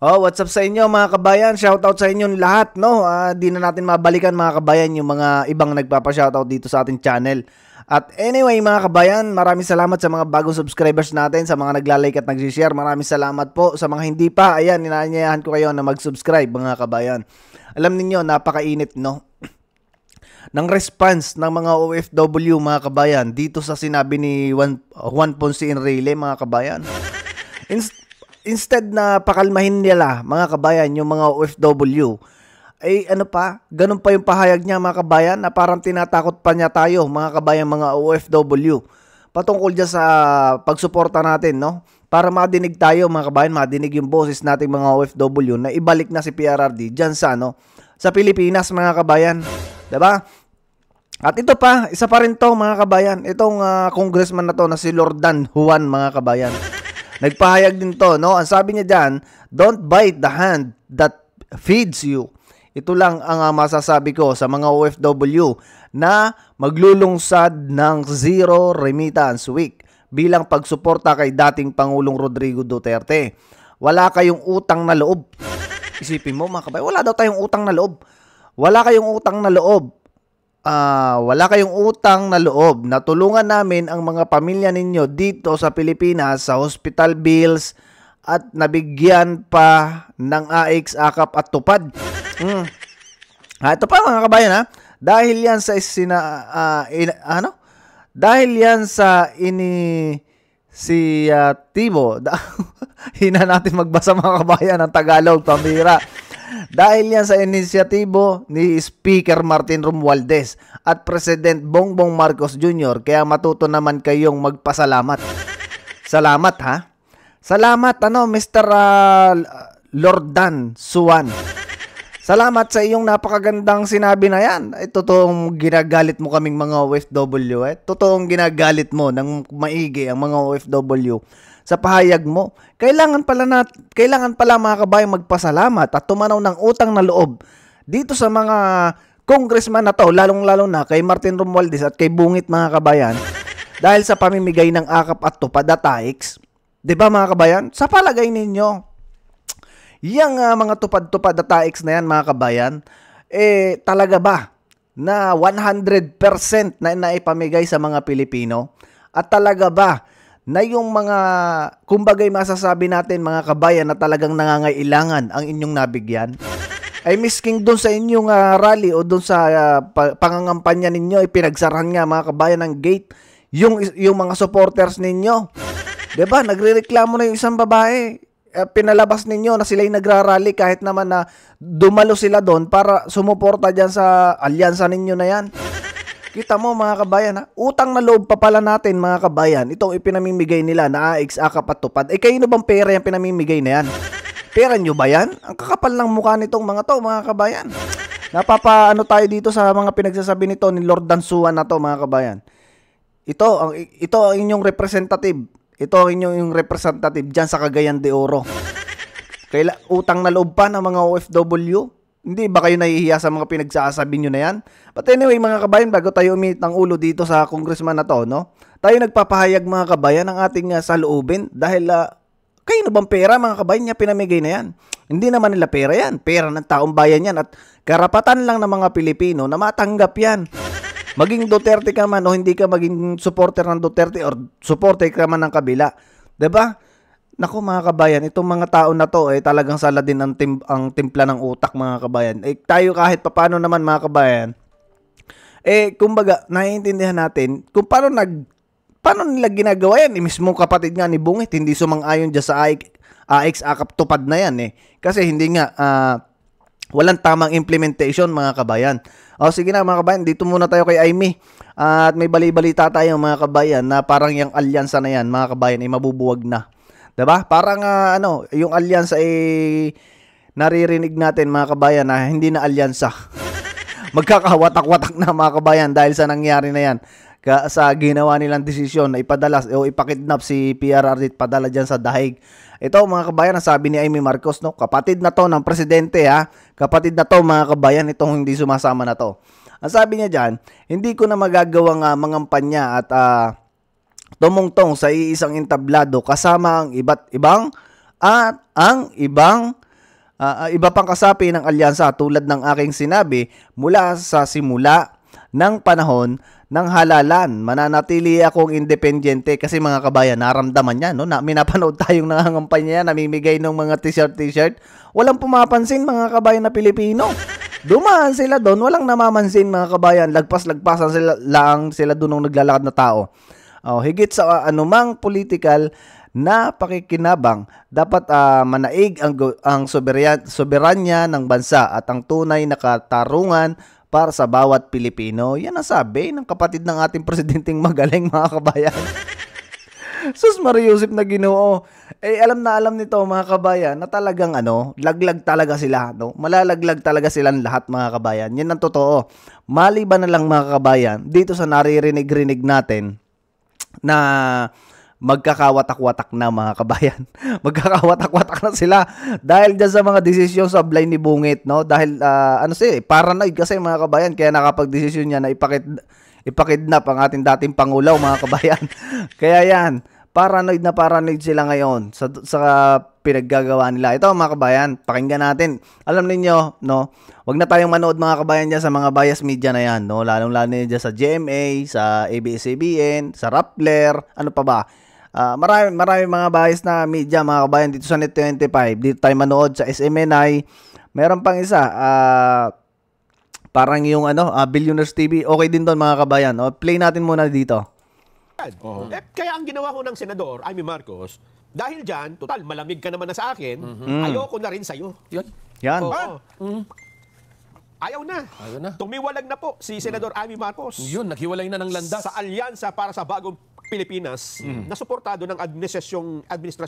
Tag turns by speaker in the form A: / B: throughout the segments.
A: Oh, what's up sa inyo mga kabayan? Shoutout sa inyong lahat, no? Di na natin mabalikan mga kabayan yung mga ibang nagpapa-shoutout dito sa ating channel. At anyway mga kabayan, maraming salamat sa mga bagong subscribers natin, sa mga nagla-like at nag-share. Maraming salamat po. Sa mga hindi pa, ayan, inaanyayahan ko kayo na mag-subscribe mga kabayan. Alam niyo napakainit, no? Ng response ng mga OFW mga kabayan dito sa sinabi ni Juan Ponce Enrile mga kabayan. Instead na pakalmahin nila mga kabayan yung mga OFW, ay ano pa, ganun pa yung pahayag niya mga kabayan na parang tinatakot pa niya tayo mga kabayan mga OFW patungkol dyan sa pagsuporta natin, no? Para madinig tayo mga kabayan, madinig yung boses nating mga OFW na ibalik na si PRRD dyan sa, no? Sa Pilipinas mga kabayan, diba? At ito pa, isa pa rin to mga kabayan, itong congressman na to na si Lordan Juan mga kabayan. Nagpahayag din to, no? Ang sabi niya diyan, don't bite the hand that feeds you. Ito lang ang masasabi ko sa mga OFW na maglulungsad ng Zero Remittance Week bilang pagsuporta kay dating Pangulong Rodrigo Duterte. Wala kayong utang na loob. Isipin mo mga kabayan, wala daw tayong utang na loob. Wala kayong utang na loob. Wala kayong utang na loob na tulungan namin ang mga pamilya ninyo dito sa Pilipinas sa hospital bills at nabigyan pa ng AX, AKAP at tupad. Ito pa mga kabayan dahil yan sa dahil yan sa inisyatibo. Hina natin magbasa mga kabayan ng Tagalog, pambira. Dahil yan sa inisyatibo ni Speaker Martin Romualdez at President Bongbong Marcos Jr. Kaya matuto naman kayong magpasalamat. Salamat Salamat Mr. Lordan Juan. Salamat sa iyong napakagandang sinabi na yan. Totoong ginagalit mo kaming mga OFW. Totoong ginagalit mo ng maigi ang mga OFW. Sa pahayag mo, kailangan pala mga kabayan magpasalamat at tumanaw ng utang na loob dito sa mga congressman na to, lalong-lalo na kay Martin Romualdez at kay Bungit mga kabayan, dahil sa pamimigay ng AKAP at tupad at AX. 'Di ba mga kabayan? Sa palagay ninyo, yang mga tupad-tupad at AX na yan mga kabayan, talaga ba na 100% na naipamigay sa mga Pilipino? At talaga ba na yung mga, kumbagay masasabi natin mga kabayan na talagang nangangailangan ang inyong nabigyan? Ay misking doon sa inyong rally o doon sa pangangampanya ninyo, ipinagsarahan nga mga kabayan ng gate yung mga supporters ninyo. 'Di ba? Nagrereklamo na yung isang babae. Pinalabas ninyo na sila'y nagrarally kahit naman na dumalo sila doon para sumuporta dyan sa alyansa ninyo na yan. Kita mo mga kabayan utang na loob pa pala natin mga kabayan, itong ipinamimigay nila na AX, AKAP at tupad. Kayo na bang pera yung pinamimigay na yan? Pera nyo ba yan? Ang kakapal ng mukha nitong mga kabayan. Napapaano tayo dito sa mga pinagsasabi nito ni Lordan Juan na to mga kabayan. Ito ang inyong representative. Ito ang inyong representative dyan sa Cagayan de Oro. Utang na loob pa ng mga OFW? Hindi ba kayo nahihiya sa mga pinagsasabi nyo na yan? But anyway mga kabayan, bago tayo uminit ng ulo dito sa congressman na to, no? Tayo nagpapahayag mga kabayan ng ating saloobin dahil kayo na bang pera mga kabayan niya pinamigay na yan? Hindi naman nila pera yan. Pera ng taong bayan yan at karapatan lang ng mga Pilipino na matanggap yan. Maging Duterte ka man o hindi ka maging supporter ng Duterte or supporter ka man ng kabila. 'Di ba? Naku mga kabayan, itong mga tao na to talagang sala din ang timpla ng utak mga kabayan. Tayo kahit papaano naman mga kabayan, kumbaga naiintindihan natin kung paano nila ginagawa yan. Mismong kapatid nga ni Bungit hindi sumang-ayon dyan sa AX, AKAP tupad na yan kasi hindi nga walang tamang implementation mga kabayan. O sige na mga kabayan, dito muna tayo kay Aimee. At may bali-balita tayo mga kabayan na parang yung alyansa na yan mga kabayan ay mabubuwag na. 'Di ba? Parang yung alyansa naririnig natin mga kabayan na hindi na alyansa. Magkakawatak-watak na mga kabayan dahil sa nangyari na yan. Sa ginawa nilang desisyon na ipadala o ipakidnap si PRRD at padala dyan sa dahig. Ito mga kabayan, sabi ni Amy Marcos, no, kapatid na to ng presidente kapatid na to mga kabayan, itong hindi sumasama na to. Ang sabi niya dyan, hindi ko na magagawang mangampanya at tumungtong sa iisang entablado kasama ang ibang iba pang kasapi ng alyansa tulad ng aking sinabi mula sa simula ng panahon ng halalan. Mananatili akong independyente kasi mga kabayan, naramdaman niya, no? Minapanood tayong nangangampanya, namimigay ng mga t-shirt. Walang pumapansin mga kabayan na Pilipino. Dumaan sila doon, walang namamansin mga kabayan. Lagpas-lagpasan sila doon ng naglalakad na tao. Higit sa anumang political na pakikinabang, dapat manaig ang soberanya ng bansa at ang tunay na katarungan para sa bawat Pilipino. Yan ang sabi ng kapatid ng ating presidenteng magaling mga kabayan. Sus Mariusip na Ginoo. Alam na alam nito mga kabayan na talagang laglag talaga sila, no? Malalaglag talaga silang lahat mga kabayan. Yan ang totoo. Maliban na lang mga kabayan dito sa naririnig-rinig natin na magkakawatak-watak na mga kabayan. Magkakawatak-watak na sila dahil dyan sa mga desisyon sa sablay ni Bungit, no? Dahil paranoid kasi mga kabayan, kaya nakapag-desisyon niya na ipakidnap ang ating dating pangulo mga kabayan. Kaya yan, paranoid sila ngayon sa pinaggagawa nila. Ito mga kabayan, pakinggan natin. Alam niyo, no? Wag na tayong manood mga kabayan dyan sa mga bias media na yan, no? Lalong-lalo dyan sa GMA, sa ABS-CBN, sa Rappler, ano pa ba? Marami mga bias na media mga kabayan dito sa Net25. Dito tayo manood sa SMNI. Meron pang isa, parang yung Billionaires TV. Okay din doon mga kabayan. Play natin muna dito.
B: Kaya ang ginawa ko ng Senador Amy Marcos, dahil dyan, total, malamig ka naman na sa akin, ayoko na rin sa'yo.
A: Yan.
B: Ayaw na. Tumiwalag na po si Senador Amy Marcos.
C: Yun, naghiwalay na ng landas.
B: Sa alyansa para sa bagong Pilipinas na suportado ng administrasyong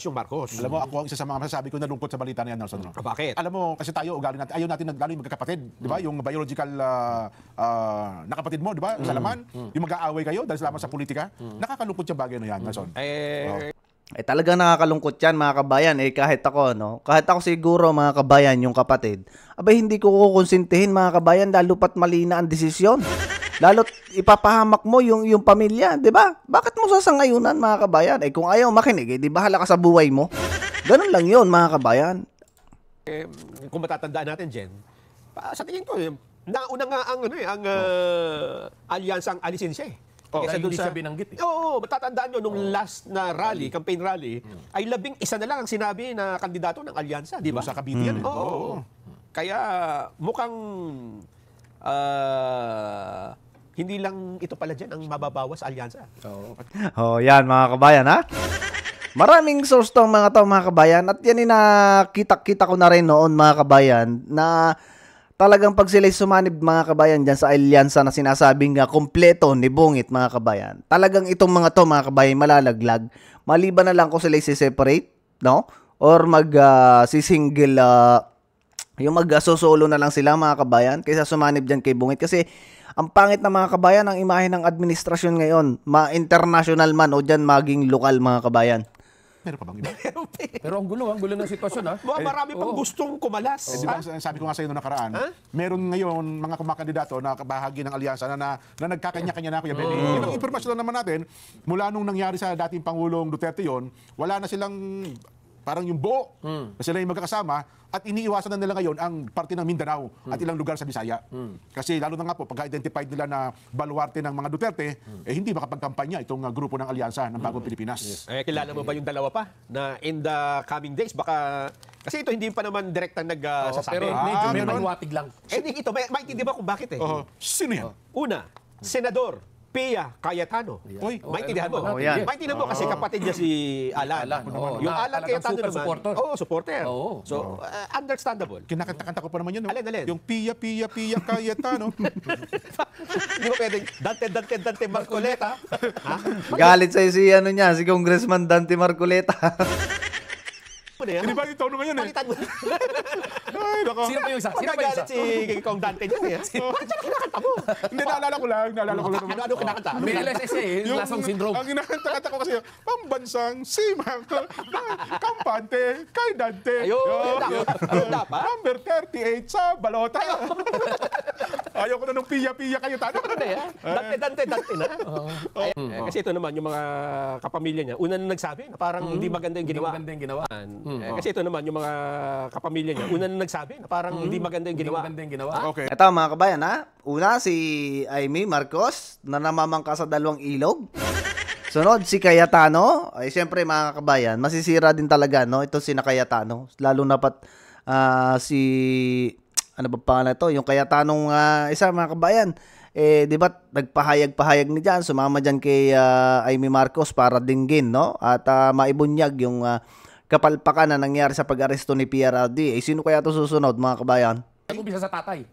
B: Marcos.
D: Alam mo, ako isa sa mga masasabi ko nalungkot sa balita na yan, Nelson.
B: Bakit?
D: Alam mo, kasi tayo, ugali natin, ayaw natin nagdalo yung magkakapatid, di ba? Yung biological na kapatid mo, di ba? Sa laman, yung mag-aaway kayo dahil salamat sa politika. Nakakalungkot yung bagay na yan, Nelson.
A: Talagang nakakalungkot yan mga kabayan. Kahit ako, no? Kahit ako siguro mga kabayan, yung kapatid, hindi ko kukonsintihin mga kabayan lalo pat mali na ang desisyon. Lalo't ipapahamak mo yung pamilya, di ba? Bakit mo sasangayunan mga kabayan? Kung ayaw makinig, di bahala ka sa buhay mo. Ganun lang yun mga kabayan.
B: Kung matatandaan natin, Jen, sa tingin ko, nauna nga ang alyansang alisin siya
C: Kasi hindi siya binanggit
B: Oo, matatandaan nyo, nung last na rally, campaign rally, ay 11 na lang ang sinabi na kandidato ng alyansa, di ba?
D: Sa Cavite yan.
B: Oo. Kaya mukhang hindi lang ito pala dyan ang mababawas sa alyansa.
A: Yan mga kabayan ha. Maraming source tong mga kabayan at yan nakita ko na rin noon mga kabayan na talagang pag sila'y sumanib mga kabayan dyan sa alyansa na sinasabing kompleto ni Bungit mga kabayan, talagang itong mga kabayan malalaglag. Maliban na lang kung sila'y si-separate, no? Or si-single, yung mag-solo na lang sila mga kabayan kaysa sumanib dyan kay Bungit. Kasi ang pangit na mga kabayan ang imahe ng administrasyon ngayon, ma-international man o dyan maging lokal mga kabayan.
D: Meron pa bang iba?
C: Pero ang gulo ng sitwasyon ha.
B: Marami pang gustong kumalas.
D: Di ba, sabi ko nga sa iyo noong nakaraan, meron ngayon mga kumakandidato na bahagi ng alyansa na nagkakanya-kanya na, Kuya Benny. Yung impormasyon lang naman natin, mula nung nangyari sa dating Pangulong Duterte yon, wala na silang parang yung buo na sila yung magkakasama at iniiwasan na nila ngayon ang parte ng Mindanao at ilang lugar sa Bisaya. Kasi lalo na nga po, pagka-identified nila na baluarte ng mga Duterte, hindi makapagkampanya itong grupo ng alyansa ng Bagong Pilipinas.
B: Kilala mo ba yung dalawa pa na in the coming days, baka kasi ito hindi pa naman direktang nagsasabi.
C: Pero medyo may watig lang.
B: Ito, maintindihan ba kung bakit
D: Sino yan?
B: Una, Senador Pia Cayetano. Maintindihan mo. Maintindihan mo kasi kapatid niya si Alan. Yung Alan Cayetano naman. Supporter. So, understandable.
D: Kinakanta ko pa naman yun.
B: Alin?
D: Yung Pia Cayetano.
B: Hindi mo pwedeng Dante Marcoleta.
A: Galit sa'yo si Congressman Dante Marcoleta.
D: Hindi ba yung tono ngayon
B: Palitan mo.
D: Ay, nako.
C: Sino pa yung isa?
B: Pagkagalit si Kong Dante niya. Bakit kinakanta mo?
D: Hindi, naalala ko lang.
B: Ano kinakanta?
C: May LSS yung lasong syndrome.
D: Ang kinakanta ko kasi, pambansang simang kampante kay Dante.
B: Ayun, dapat.
D: Number 38 sa balota. Ayaw ko na nung piya-piya kayo, Tano.
B: Dante na. Kasi ito naman, yung mga kapamilya niya, una na nagsabi na parang hindi maganda yung ginawa. Kasi ito naman, yung mga kapamilya niya, una na nagsabi na parang hindi maganda yung ginawa.
D: Okay.
A: Ito mga kabayan ha. Una si Amy Marcos na namamangka sa dalawang ilog. Sunod si Cayetano. Ay siyempre mga kabayan, masisira din talaga no ito si Cayetano. Lalo na si ano ba pangalan ito? Yung Cayetanong isa mga kabayan. Di ba nagpahayag-pahayag ni diyan, sumama diyan kay Amy Marcos para dinggin no at maibunyag yung kapalpakan na nangyari sa pag-aresto ni PRRD. Sino kaya to susunod mga kabayan?
C: Nag-umpisa sa tatay.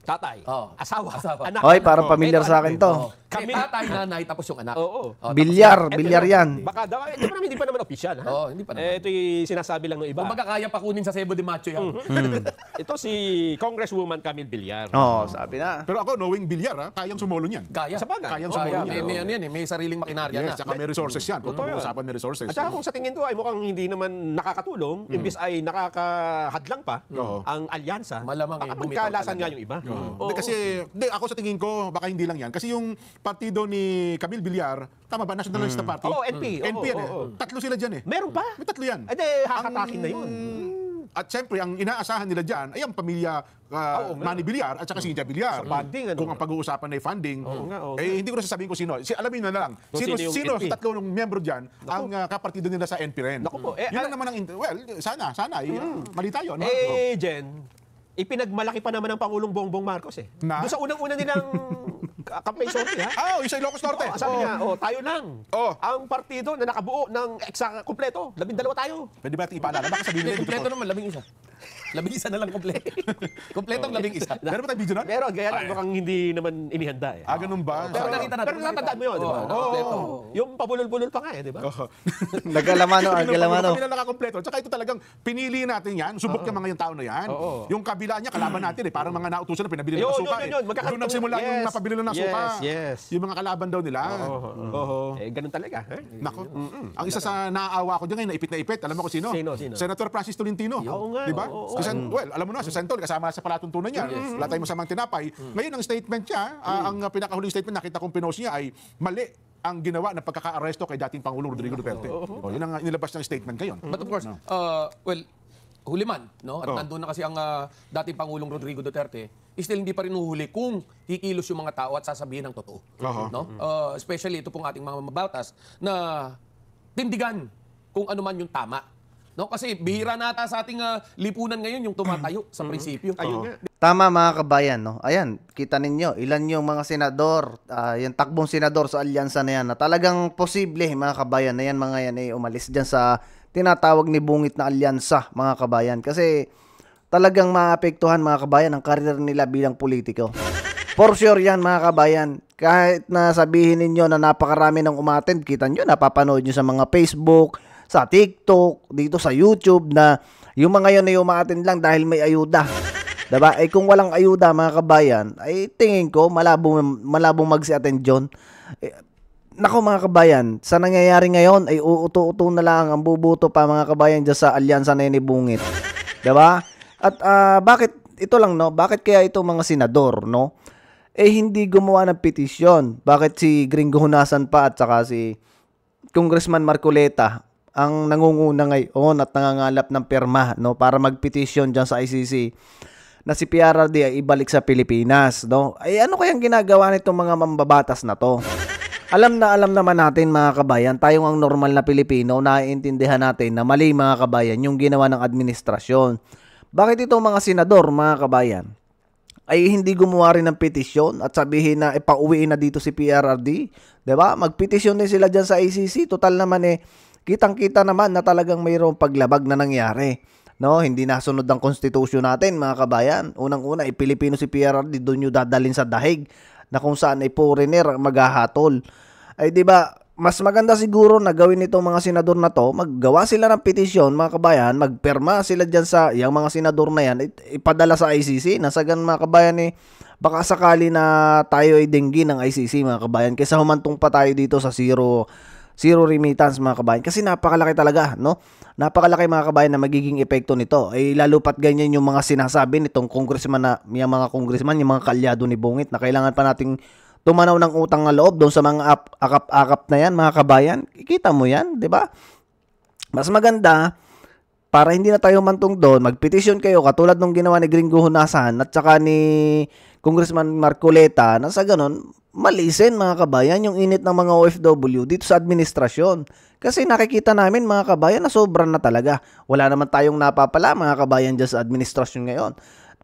B: Asawa. Anak.
A: Hoy, parang familiar sa akin to.
C: Kami tatay, nanay, tapos yung anak.
A: Bilyar yan.
B: Baka daw, hindi pa naman official.
C: Hindi pa naman.
B: Ito yung sinasabi lang ng iba.
C: Kumbaga kaya pa kunin sa Cebu de Macho yan.
B: Ito si Congresswoman Camille Villar.
A: Sabi na.
D: Pero ako, knowing Bilyar, kayang sumolo niyan.
C: Kaya.
D: Kayang sumolo niyan.
C: May sariling makinarya na.
D: Yes, saka may resources yan. Pag-uusapan may resources.
B: At saka kung sa tingin ko ay mukhang hindi naman nakakatulong, imbis ay nakakahadlang pa ang alyansa,
C: Malamang
B: magkalasan nga yung iba.
D: Kasi, ako sa tingin ko, baka hindi lang yan. Kasi yung partido ni Camille Villar, tama ba? Nationalista Party?
B: NP.
D: NP yan eh. Tatlo sila dyan eh.
B: Meron pa?
D: May tatlo yan.
B: Hakatakin na yun.
D: At siyempre, ang inaasahan nila dyan ay ang pamilya Manny Villar at saka si Cynthia Villar.
B: Sa funding,
D: Kung ang pag-uusapan ay funding, hindi ko na sasabihin ko sino. Alamin na lang.
B: Sino yung
D: Sino
B: NP?
D: sa tatlo ng miyembro dyan ang kapartido nila sa NP rin.
B: Naku po.
D: Yun lang naman ang, sana, mali tayo. No?
B: Jen, ipinagmalaki pa naman ng Pangulong Bongbong Marcos eh. Doon sa unang-una nilang campaign sortie ha.
D: Yung sa Ilocos Norte.
B: Sabi niya, tayo lang. Ang partido na nakabuo ng kompleto. 12 tayo.
D: Pwede ba ipaalala? Baka sabihin nila dito.
C: Kompleto naman, 11. 11 na lang kompleto. Kompletong 11.
D: Meron ba tayong video na?
B: Pero gaya lang, mukhang hindi naman inihanda eh.
D: Ganun ba?
B: Pero natatandaan mo yun, di ba? Yung pabulol-bulol pa nga eh, di ba?
A: Nagalamano.
D: Kami na nakakompleto. Tsaka ito talagang pinili natin yan. Subok yung mga yung tao na yan. Yung kabila niya, kalaban natin eh. Parang mga nautusan na pinabili ng suka eh. Doon nagsimula yung napabili ng suka. Yung mga kalaban daw nila.
B: Ganun talaga.
D: Nako. Ang isa sa naaawa ko dyan ngayon, naipit na ipit. Alam mo kung sino?
B: Sino?
D: Senator Francis Tolentino.
B: Oo nga.
D: Di ba? Well, alam mo na, si Santol, kasama sa palatuntunan niya. Wala tayong masamang tinapay. Ngayon, ang statement niya, ang pinakahuling statement, nakita kong pinost niya ay mali ang ginawa ng pagkaka-aresto kay dating Pangulong Rodrigo Duterte. Yun ang inilabas ng statement ngayon.
C: But of course, huli man, no? At nandun na kasi ang dating Pangulong Rodrigo Duterte, still hindi pa rin uhuli kung kikilos yung mga tao at sasabihin ng totoo. No? Especially ito pong ating mga mabatas na tindigan kung ano man yung tama. No, kasi bihira na ata sa ating lipunan ngayon yung tumatayo sa prinsipyo.
A: Tama mga kabayan, no? Ayan, kita ninyo, ilan yung mga senador, yung takbong senador sa alyansa na yan, na talagang posible, mga kabayan, na yan mga yan ay umalis dyan sa tinatawag ni bungit na alyansa, mga kabayan. Kasi talagang maapektuhan, mga kabayan, ang karir nila bilang politiko. For sure yan, mga kabayan. Kahit na sabihin ninyo na napakarami ng umattend, kita nyo, napapanood nyo sa mga Facebook, sa TikTok, dito sa YouTube na yung mga yun ay umaattend lang dahil may ayuda. Diba? Kung walang ayuda mga kabayan, ay tingin ko malabong magsi-attend yun. Nako mga kabayan, sa nangyayari ngayon ay uuto-uto na lang ang bubuto pa mga kabayan dyan sa alyansa na yun ni Bungit. Diba? At bakit ito lang no? Bakit kaya ito mga senador no? Hindi gumawa ng petisyon. Bakit si Gringo Hunasan pa at saka si Congressman Marcoleta ang nangunguna ngayon at nangangalap ng perma no para magpetisyon diyan sa ICC na si PRRD ay ibalik sa Pilipinas no. Ano kayang ginagawa nitong mga mambabatas na to? Alam naman natin mga kabayan, tayong ang normal na Pilipino, naiintindihan natin na mali mga kabayan yung ginawa ng administrasyon. Bakit itong mga senador mga kabayan ay hindi gumawa rin ng petisyon at sabihin na ipauwiin na dito si PRRD? 'Di ba? Magpetisyon din sila diyan sa ICC. Total naman kitang-kita naman na talagang mayroong paglabag na nangyari. No, hindi nasunod ang konstitusyon natin, mga kabayan. Unang-una, Pilipino si PRRD, doon yung dadalhin sa dahig na kung saan ay foreigner maghahatol. Ay 'di ba? Mas maganda siguro na gawin itong mga senador na to, maggawa sila ng petisyon, mga kabayan, magperma sila diyan sa yung mga senador na yan, ipadala sa ICC. Nasagan mga kabayan baka sakali na tayo ay dinggi ng ICC mga kabayan kaysa humantong pa tayo dito sa Zero remittance mga kabayan. Kasi napakalaki talaga, no? Napakalaki mga kabayan na magiging epekto nito. Lalo pat ganyan yung mga sinasabi nitong congressman yung mga congressman, yung mga kalyado ni Bungit na kailangan pa nating tumanaw ng utang na loob doon sa mga akap-akap na yan mga kabayan. Ikita mo yan, di ba? Mas maganda, para hindi na tayo mantong doon, magpetisyon kayo katulad nung ginawa ni Gringo Hunasan at saka ni Congressman Marcoleta na sa ganun, malisin mga kabayan yung init ng mga OFW dito sa administrasyon. Kasi nakikita namin mga kabayan na sobran na talaga. Wala naman tayong napapala mga kabayan dyan sa administrasyon ngayon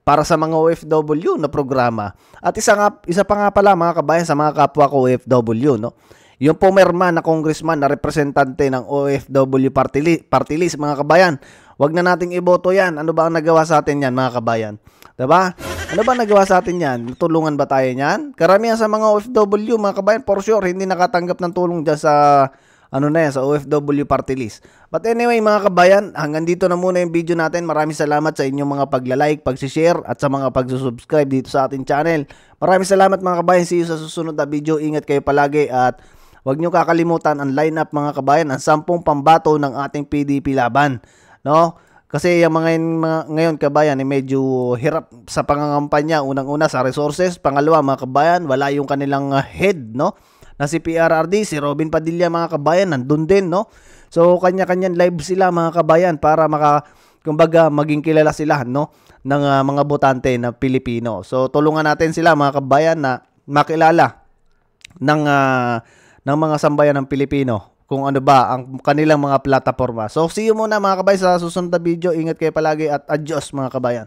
A: para sa mga OFW na programa. At isa pa nga pala mga kabayan sa mga kapwa ko OFW, no? Yung pumirma na congressman na representante ng OFW party list mga kabayan. Wag na nating iboto yan. Ano ba ang nagawa sa atin yan mga kabayan? Diba? Ano ba nagawa sa atin yan? Tulungan ba tayo niyan? Karamihan sa mga OFW, mga kabayan, for sure, hindi nakatanggap ng tulong dyan sa, sa OFW party list. But anyway, mga kabayan, hanggang dito na muna yung video natin. Maraming salamat sa inyong mga pagla-like, pag-share, at sa mga pag-subscribe dito sa ating channel. Maraming salamat mga kabayan. See you sa susunod na video. Ingat kayo palagi at huwag nyo kakalimutan ang line-up mga kabayan, ang 10 pambato ng ating PDP laban. No? Kasi yung mga ngayon kabayan medyo hirap sa pangangampanya. Unang-una sa resources, pangalawa mga kabayan, wala yung kanilang head, no? Na si PRRD, si Robin Padilla mga kabayan, nandun din, no? So kanya-kanyang live sila mga kabayan para kumbaga maging kilala sila, no? Ng mga botante na Pilipino. So tulungan natin sila mga kabayan na makilala ng mga sambayan ng Pilipino kung ano ba ang kanilang mga plataforma. So see you muna mga kabayan sa susunod na video. Ingat kayo palagi at adios mga kabayan.